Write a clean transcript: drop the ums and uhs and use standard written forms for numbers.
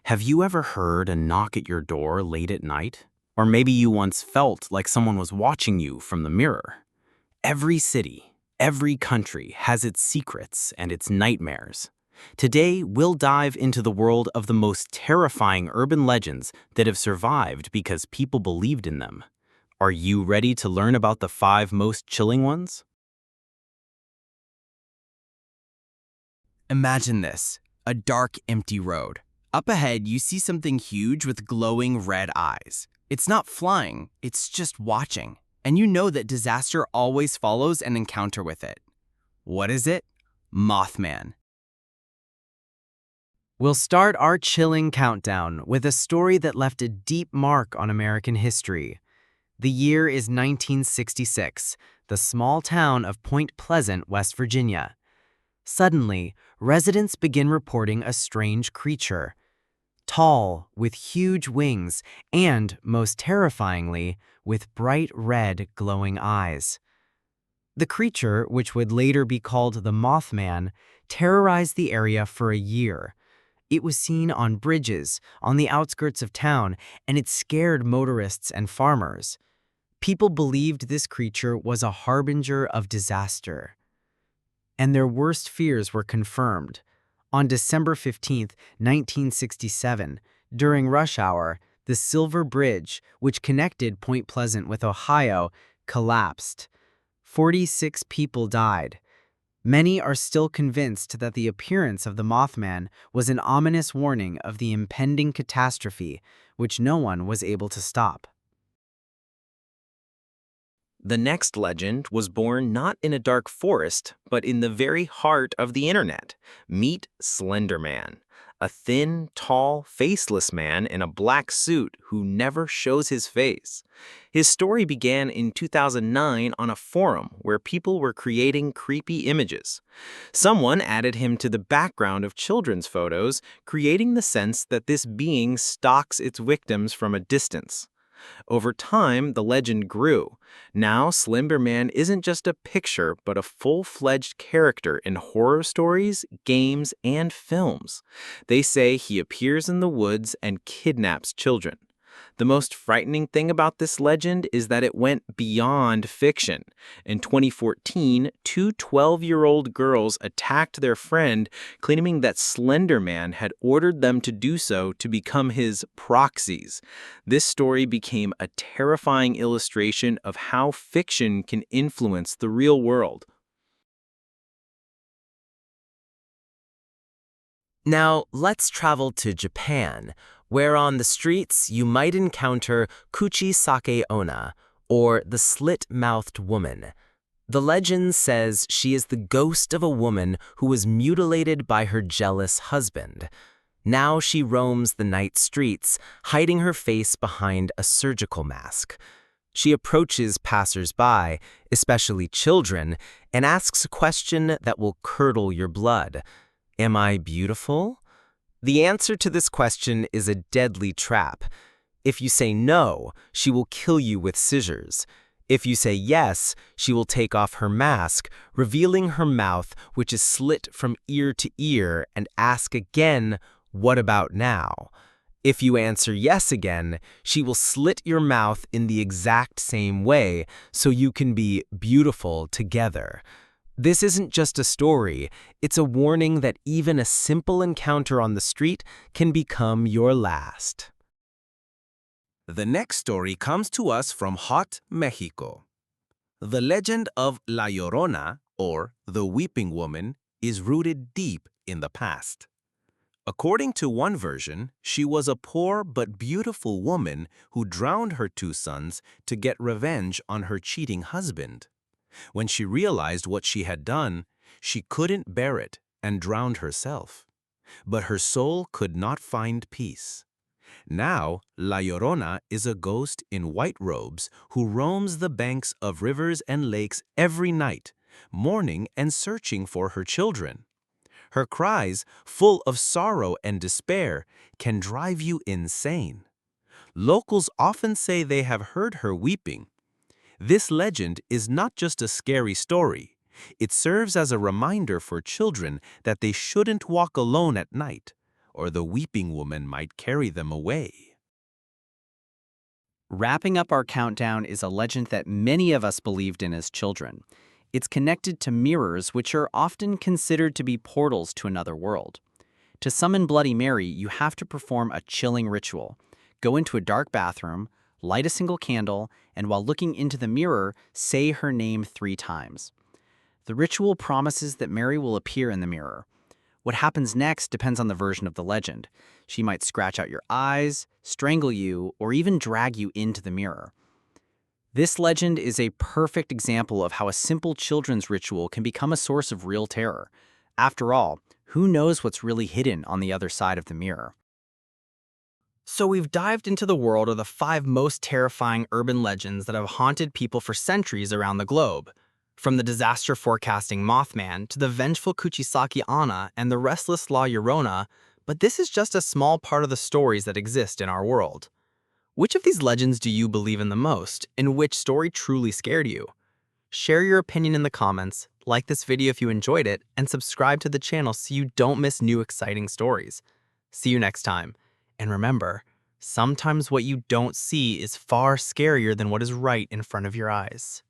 Have you ever heard a knock at your door late at night? Or maybe you once felt like someone was watching you from the mirror. Every city, every country has its secrets and its nightmares. Today, we'll dive into the world of the most terrifying urban legends that have survived because people believed in them. Are you ready to learn about the 5 most chilling ones? Imagine this, a dark, empty road. Up ahead, you see something huge with glowing red eyes. It's not flying, it's just watching. And you know that disaster always follows an encounter with it. What is it? Mothman. We'll start our chilling countdown with a story that left a deep mark on American history. The year is 1966, the small town of Point Pleasant, West Virginia. Suddenly, residents begin reporting a strange creature. Tall, with huge wings, and, most terrifyingly, with bright red glowing eyes. The creature, which would later be called the Mothman, terrorized the area for a year. It was seen on bridges, on the outskirts of town, and it scared motorists and farmers. People believed this creature was a harbinger of disaster. And their worst fears were confirmed. On December 15, 1967, during rush hour, the Silver Bridge, which connected Point Pleasant with Ohio, collapsed. 46 people died. Many are still convinced that the appearance of the Mothman was an ominous warning of the impending catastrophe, which no one was able to stop. The next legend was born not in a dark forest, but in the very heart of the internet. Meet Slender Man, a thin, tall, faceless man in a black suit who never shows his face. His story began in 2009 on a forum where people were creating creepy images. Someone added him to the background of children's photos, creating the sense that this being stalks its victims from a distance. Over time, the legend grew. Now, Slender Man isn't just a picture, but a full-fledged character in horror stories, games, and films. They say he appears in the woods and kidnaps children. The most frightening thing about this legend is that it went beyond fiction. In 2014, two 12-year-old girls attacked their friend, claiming that Slender Man had ordered them to do so to become his proxies. This story became a terrifying illustration of how fiction can influence the real world. Now, let's travel to Japan, where on the streets you might encounter Kuchisake-onna, or the slit-mouthed woman. The legend says she is the ghost of a woman who was mutilated by her jealous husband. Now she roams the night streets, hiding her face behind a surgical mask. She approaches passers-by, especially children, and asks a question that will curdle your blood. Am I beautiful? The answer to this question is a deadly trap. If you say no, she will kill you with scissors. If you say yes, she will take off her mask, revealing her mouth, which is slit from ear to ear, and ask again, "What about now?" If you answer yes again, she will slit your mouth in the exact same way, so you can be beautiful together. This isn't just a story, it's a warning that even a simple encounter on the street can become your last. The next story comes to us from Hot, Mexico. The legend of La Llorona, or the Weeping Woman, is rooted deep in the past. According to one version, she was a poor but beautiful woman who drowned her 2 sons to get revenge on her cheating husband. When she realized what she had done, she couldn't bear it and drowned herself. But her soul could not find peace. Now, La Llorona is a ghost in white robes who roams the banks of rivers and lakes every night, mourning and searching for her children. Her cries, full of sorrow and despair, can drive you insane. Locals often say they have heard her weeping. This legend is not just a scary story. It serves as a reminder for children that they shouldn't walk alone at night. or the weeping woman might carry them away. Wrapping up our countdown is a legend that many of us believed in as children. It's connected to mirrors, which are often considered to be portals to another world. To summon Bloody Mary, you have to perform a chilling ritual. Go into a dark bathroom, light a single candle, and while looking into the mirror, say her name 3 times. The ritual promises that Mary will appear in the mirror. What happens next depends on the version of the legend. She might scratch out your eyes, strangle you, or even drag you into the mirror. This legend is a perfect example of how a simple children's ritual can become a source of real terror. After all, who knows what's really hidden on the other side of the mirror? So we've dived into the world of the 5 most terrifying urban legends that have haunted people for centuries around the globe. From the disaster forecasting Mothman to the vengeful Kuchisake-onna and the restless Llorona, but this is just a small part of the stories that exist in our world. Which of these legends do you believe in the most, and which story truly scared you? Share your opinion in the comments, like this video if you enjoyed it, and subscribe to the channel so you don't miss new exciting stories. See you next time. And remember, sometimes what you don't see is far scarier than what is right in front of your eyes.